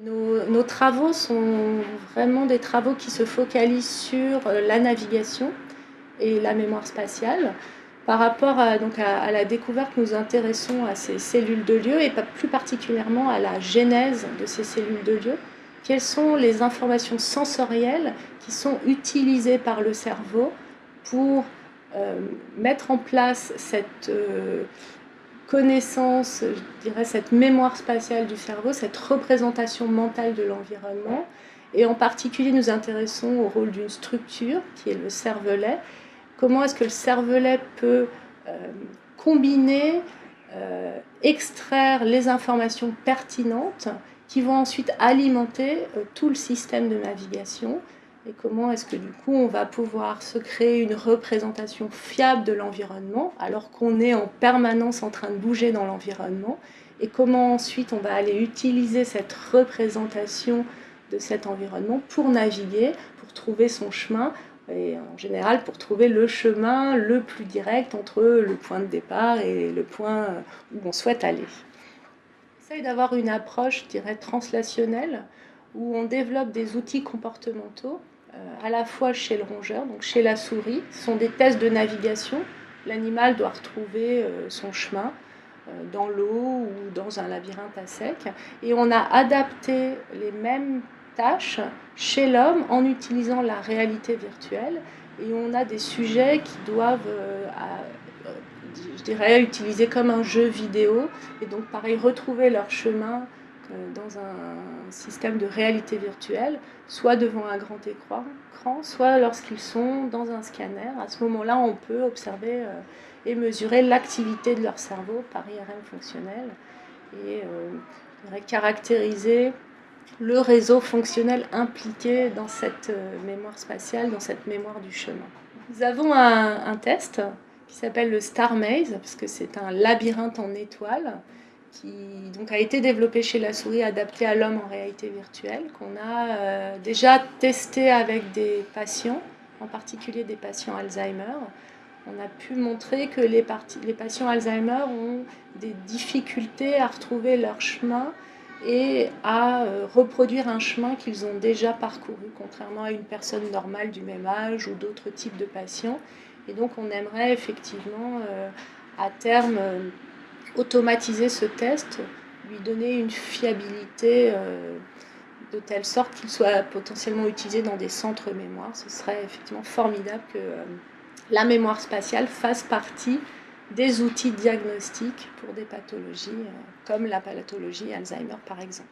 Nos travaux sont vraiment des travaux qui se focalisent sur la navigation et la mémoire spatiale. Par rapport à la découverte, nous nous intéressons à ces cellules de lieu et plus particulièrement à la genèse de ces cellules de lieu. Quelles sont les informations sensorielles qui sont utilisées par le cerveau pour mettre en place cette connaissance, je dirais, cette mémoire spatiale du cerveau, cette représentation mentale de l'environnement. Et en particulier, nous intéressons au rôle d'une structure qui est le cervelet. Comment est-ce que le cervelet peut combiner, extraire les informations pertinentes qui vont ensuite alimenter tout le système de navigation, et comment est-ce que du coup on va pouvoir se créer une représentation fiable de l'environnement alors qu'on est en permanence en train de bouger dans l'environnement, et comment ensuite on va aller utiliser cette représentation de cet environnement pour naviguer, pour trouver son chemin, et en général pour trouver le chemin le plus direct entre le point de départ et le point où on souhaite aller. On essaye d'avoir une approche, je dirais, translationnelle, où on développe des outils comportementaux, à la fois chez le rongeur, donc chez la souris. Ce sont des tests de navigation. L'animal doit retrouver son chemin dans l'eau ou dans un labyrinthe à sec. Et on a adapté les mêmes tâches chez l'homme en utilisant la réalité virtuelle. Et on a des sujets qui doivent, je dirais, utiliser comme un jeu vidéo. Et donc, pareil, retrouver leur chemin dans un système de réalité virtuelle, soit devant un grand écran, soit lorsqu'ils sont dans un scanner. À ce moment-là, on peut observer et mesurer l'activité de leur cerveau par IRM fonctionnel et caractériser le réseau fonctionnel impliqué dans cette mémoire spatiale, dans cette mémoire du chemin. Nous avons un test qui s'appelle le Star Maze, parce que c'est un labyrinthe en étoiles qui donc a été développé chez la souris, adapté à l'homme en réalité virtuelle, qu'on a déjà testé avec des patients, en particulier des patients Alzheimer. On a pu montrer que les patients Alzheimer ont des difficultés à retrouver leur chemin et à reproduire un chemin qu'ils ont déjà parcouru, contrairement à une personne normale du même âge ou d'autres types de patients. Et donc on aimerait effectivement à terme automatiser ce test, lui donner une fiabilité de telle sorte qu'il soit potentiellement utilisé dans des centres mémoire. Ce serait effectivement formidable que la mémoire spatiale fasse partie des outils diagnostiques pour des pathologies comme la pathologie Alzheimer par exemple.